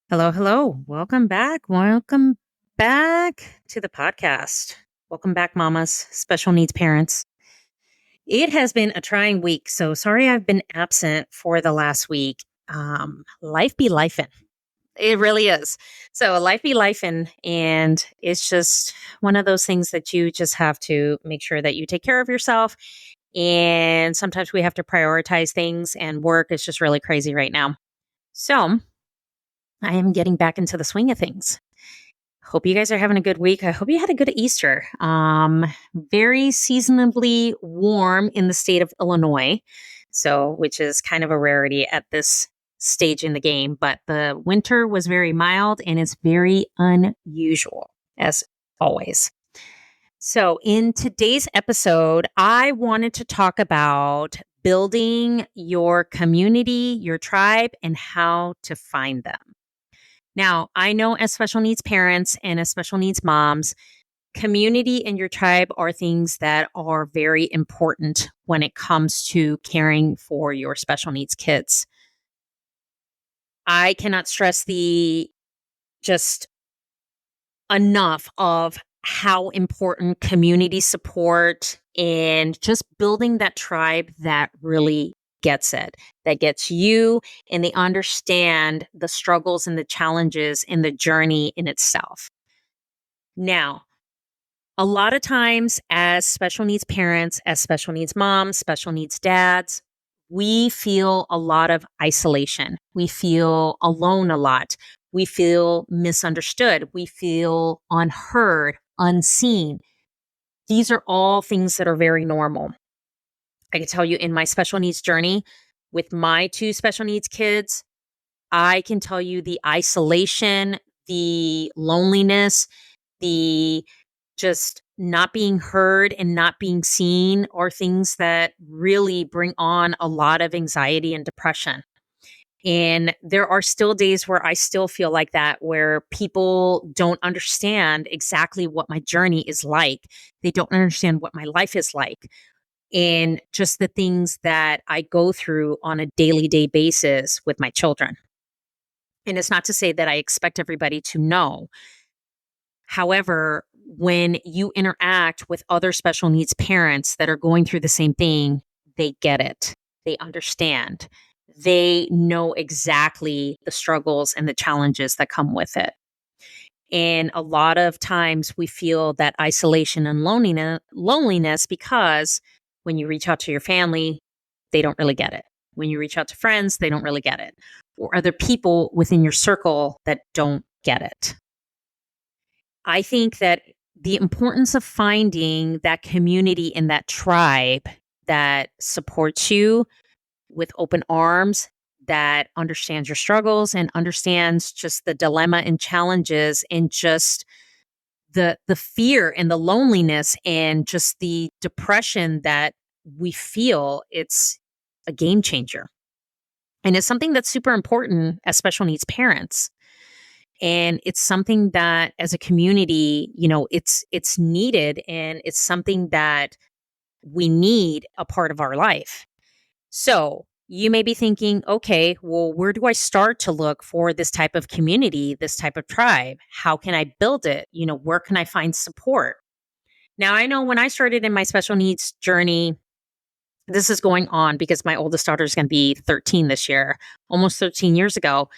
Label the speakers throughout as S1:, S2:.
S1: Hello, hello. Welcome back. Welcome back to the podcast. Welcome back, mamas, special needs parents. It has been a trying week, so sorry I've been absent for the last week. Life be lifing. It really is. So life be lifing, and it's just one of those things that you just have to make sure that you take care of yourself. And sometimes we have to prioritize things, and work is just really crazy right now. So I am getting back into the swing of things. Hope you guys are having a good week. I hope you had a good Easter. Very seasonably warm in the state of Illinois, so which is kind of a rarity at this stage in the game. But the winter was very mild and it's very unusual, as always. So, in today's episode, I wanted to talk about building your community, your tribe, and how to find them. Now, I know as special needs parents and as special needs moms, community and your tribe are things that are very important when it comes to caring for your special needs kids. I cannot stress the just enough of how important community support and just building that tribe that really gets it, that gets you, and they understand the struggles and the challenges and the journey in itself. Now, a lot of times, as special needs parents, as special needs moms, special needs dads, we feel a lot of isolation. We feel alone a lot. We feel misunderstood. We feel unheard, unseen. These are all things that are very normal. I can tell you in my special needs journey with my two special needs kids, I can tell you the isolation, the loneliness, the just not being heard and not being seen are things that really bring on a lot of anxiety and depression. And there are still days where I still feel like that, where people don't understand exactly what my journey is like. They don't understand what my life is like. And just the things that I go through on a daily day basis with my children. And it's not to say that I expect everybody to know. However, when you interact with other special needs parents that are going through the same thing, they get it. They understand. They know exactly the struggles and the challenges that come with it. And a lot of times we feel that isolation and loneliness because when you reach out to your family, they don't really get it. When you reach out to friends, they don't really get it. Or other people within your circle that don't get it. I think that the importance of finding that community and that tribe that supports you with open arms, that understands your struggles and understands just the dilemma and challenges and just the fear and the loneliness and just the depression that we feel, it's a game changer. And it's something that's super important as special needs parents. And it's something that as a community, it's needed and it's something that we need a part of our life. So you may be thinking, okay, well, where do I start to look for this type of community, this type of tribe? How can I build it? Where can I find support? Now, I know when I started in my special needs journey, this is going on because my oldest daughter is going to be 13 this year, almost 13 years ago.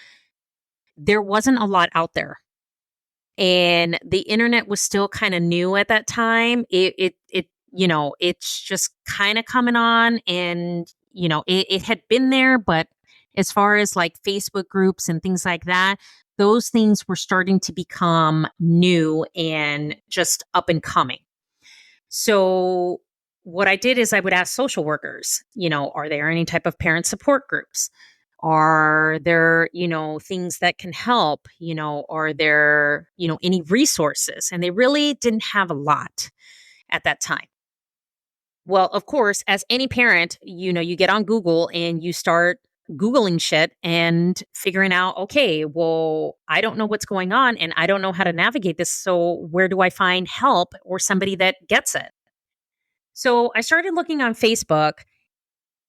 S1: There wasn't a lot out there. And the internet was still kind of new at that time. It's just kind of coming on, and it had been there, but as far as like Facebook groups and things like that, those things were starting to become new and just up and coming. So what I did is I would ask social workers, are there any type of parent support groups? Are there, things that can help? Are there, any resources? And they really didn't have a lot at that time. Well, of course, as any parent, you get on Google and you start Googling shit and figuring out, okay, well, I don't know what's going on and I don't know how to navigate this. So where do I find help or somebody that gets it? So I started looking on Facebook,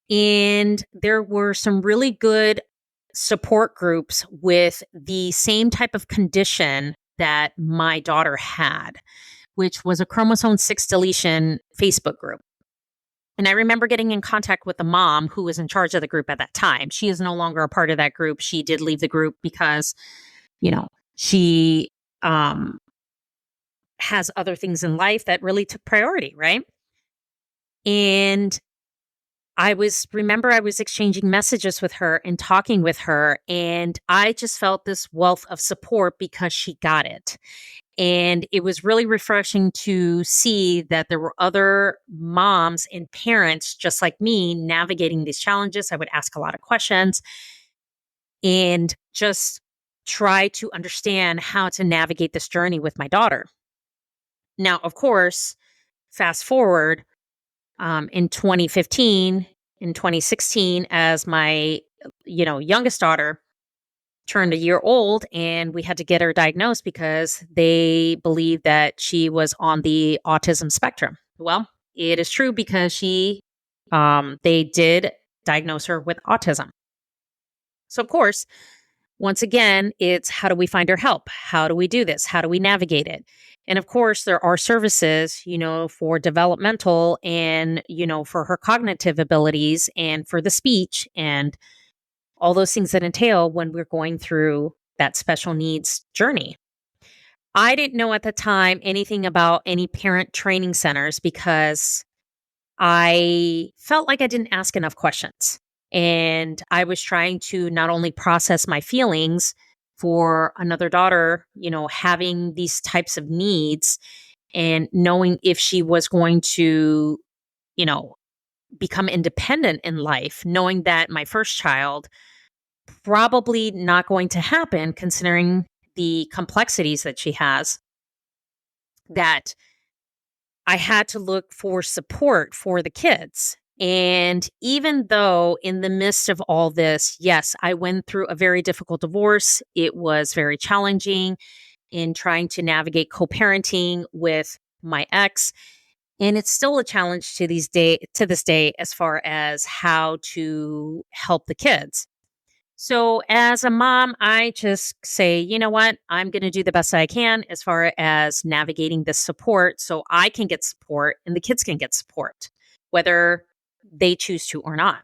S1: and there were some really good support groups with the same type of condition that my daughter had, which was a chromosome 6 deletion Facebook group. And I remember getting in contact with the mom who was in charge of the group at that time. She is no longer a part of that group. She did leave the group because, she has other things in life that really took priority, right? And I was exchanging messages with her and talking with her, and I just felt this wealth of support because she got it. And it was really refreshing to see that there were other moms and parents just like me navigating these challenges. I would ask a lot of questions and just try to understand how to navigate this journey with my daughter. Now, of course, fast forward in 2015, in 2016, as my youngest daughter turned a year old, and we had to get her diagnosed because they believed that she was on the autism spectrum. Well, it is true because they did diagnose her with autism. So, of course, once again, it's how do we find her help? How do we do this? How do we navigate it? And of course, there are services, for developmental and, for her cognitive abilities and for the speech and all those things that entail when we're going through that special needs journey. I didn't know at the time anything about any parent training centers because I felt like I didn't ask enough questions. And I was trying to not only process my feelings for another daughter, having these types of needs and knowing if she was going to, you know, become independent in life, knowing that my first child probably not going to happen considering the complexities that she has, that I had to look for support for the kids. And even though in the midst of all this, yes, I went through a very difficult divorce, it was very challenging in trying to navigate co-parenting with my ex. And it's still a challenge to this day as far as how to help the kids. So as a mom, I just say, you know what? I'm going to do the best I can as far as navigating this support so I can get support and the kids can get support, whether they choose to or not.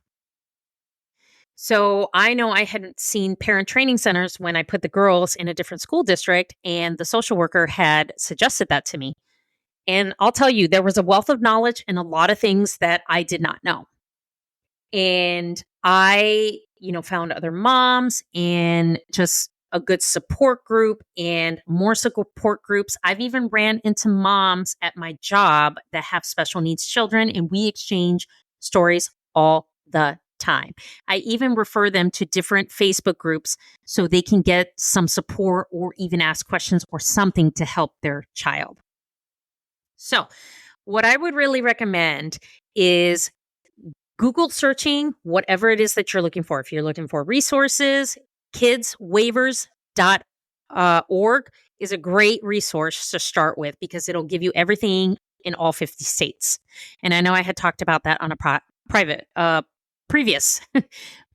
S1: So I know I hadn't seen parent training centers when I put the girls in a different school district, and the social worker had suggested that to me. And I'll tell you, there was a wealth of knowledge and a lot of things that I did not know. And I, found other moms and just a good support group and more support groups. I've even ran into moms at my job that have special needs children, and we exchange stories all the time. I even refer them to different Facebook groups so they can get some support or even ask questions or something to help their child. So, what I would really recommend is Google searching whatever it is that you're looking for. If you're looking for resources, kidswaivers.org is a great resource to start with because it'll give you everything in all 50 states. And I know I had talked about that on a previous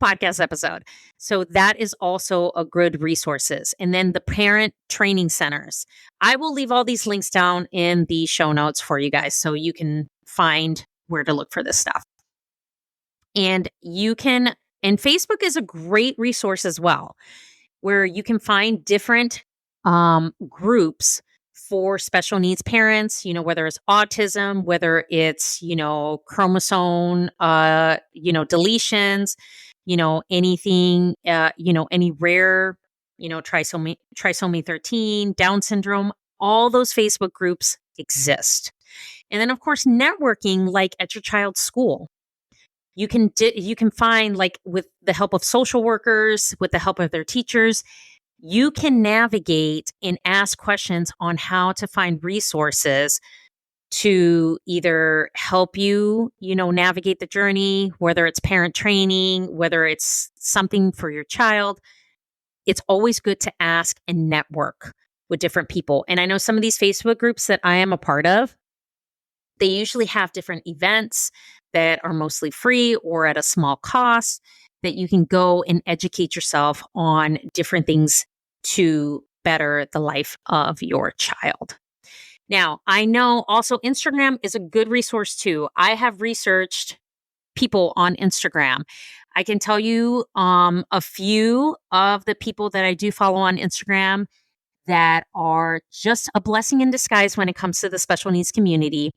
S1: podcast episode. So that is also a good resources. And then the parent training centers. I will leave all these links down in the show notes for you guys so you can find where to look for this stuff. And Facebook is a great resource as well, where you can find different groups for special needs parents, whether it's autism, whether it's, chromosome, deletions, anything, any rare, trisomy 13, Down syndrome, all those Facebook groups exist. And then, of course, networking like at your child's school. You can find, like, with the help of social workers, with the help of their teachers, you can navigate and ask questions on how to find resources to either help you, navigate the journey, whether it's parent training, whether it's something for your child. It's always good to ask and network with different people. And I know some of these Facebook groups that I am a part of, they usually have different events that are mostly free or at a small cost. that you can go and educate yourself on different things to better the life of your child. Now, I know also Instagram is a good resource too. I have researched people on Instagram. I can tell you a few of the people that I do follow on Instagram that are just a blessing in disguise when it comes to the special needs community.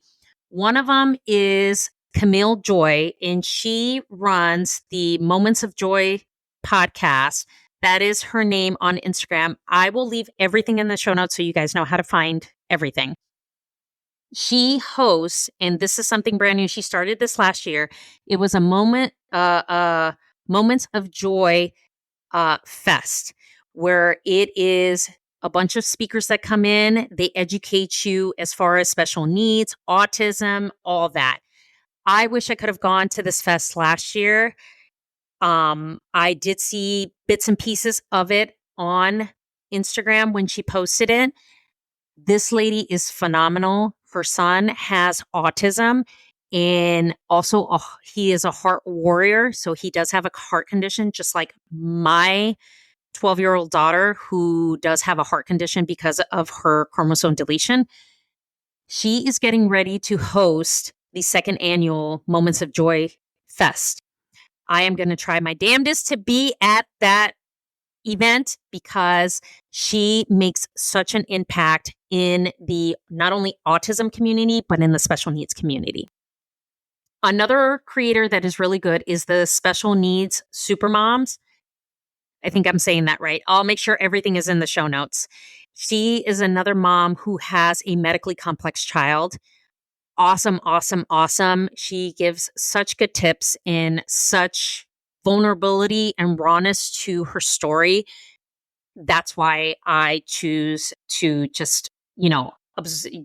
S1: One of them is Camille Joy, and she runs the Moments of Joy podcast. That is her name on Instagram. I will leave everything in the show notes so you guys know how to find everything. She hosts, and this is something brand new. She started this last year. It was a Moments of Joy fest, where it is a bunch of speakers that come in. They educate you as far as special needs, autism, all that. I wish I could have gone to this fest last year. I did see bits and pieces of it on Instagram when she posted it. This lady is phenomenal. Her son has autism, and also he is a heart warrior. So he does have a heart condition, just like my 12-year-old daughter, who does have a heart condition because of her chromosome deletion. She is getting ready to host the second annual Moments of Joy Fest. I am going to try my damnedest to be at that event because she makes such an impact in the not only autism community, but in the special needs community. Another creator that is really good is the Special Needs Supermoms. I think I'm saying that right. I'll make sure everything is in the show notes. She is another mom who has a medically complex child. Awesome, awesome, awesome. She gives such good tips and such vulnerability and rawness to her story. That's why I choose to just,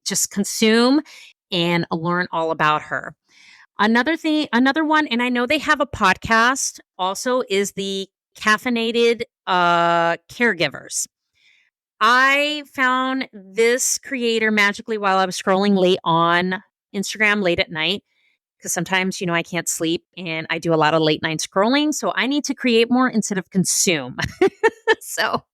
S1: just consume and learn all about her. Another one, and I know they have a podcast also, is the Caffeinated Caregivers. I found this creator magically while I was scrolling late on Instagram late at night, because sometimes, I can't sleep and I do a lot of late night scrolling. So I need to create more instead of consume. So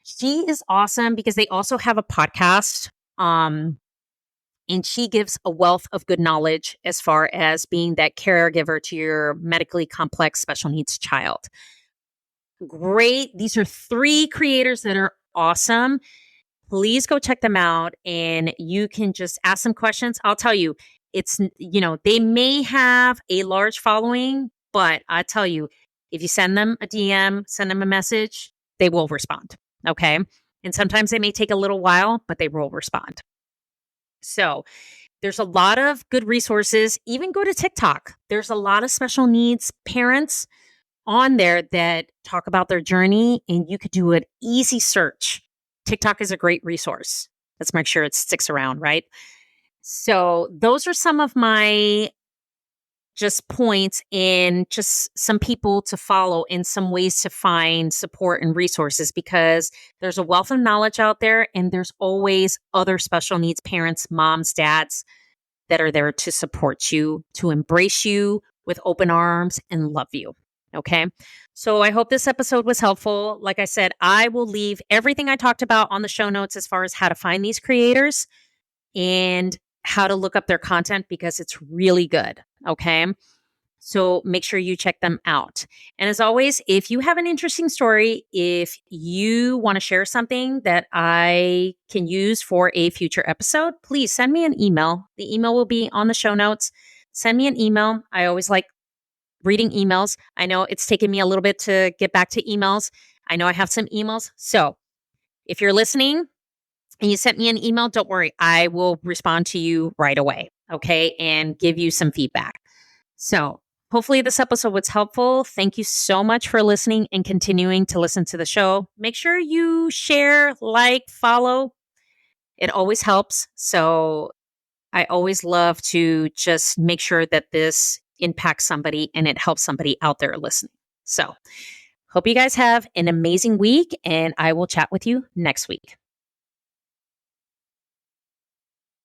S1: she is awesome because they also have a podcast. And she gives a wealth of good knowledge as far as being that caregiver to your medically complex special needs child. Great. These are 3 creators that are awesome. Please go check them out and you can just ask them questions. I'll tell you, they may have a large following, but I tell you, if you send them a DM, send them a message, they will respond. Okay. And sometimes they may take a little while, but they will respond. So there's a lot of good resources. Even go to TikTok. There's a lot of special needs parents on there that talk about their journey, and you could do an easy search. TikTok is a great resource. Let's make sure it sticks around, right? So those are some of my just points and just some people to follow and some ways to find support and resources, because there's a wealth of knowledge out there and there's always other special needs parents, moms, dads that are there to support you, to embrace you with open arms and love you. Okay. So I hope this episode was helpful. Like I said, I will leave everything I talked about on the show notes as far as how to find these creators and how to look up their content, because it's really good. Okay. So make sure you check them out. And as always, if you have an interesting story, if you want to share something that I can use for a future episode, please send me an email. The email will be on the show notes. Send me an email. I always like reading emails. I know it's taken me a little bit to get back to emails. I know I have some emails. So if you're listening and you sent me an email, don't worry. I will respond to you right away. Okay. And give you some feedback. So hopefully this episode was helpful. Thank you so much for listening and continuing to listen to the show. Make sure you share, like, follow. It always helps. So I always love to just make sure that this impacts somebody and it helps somebody out there listening. So hope you guys have an amazing week, and I will chat with you next week.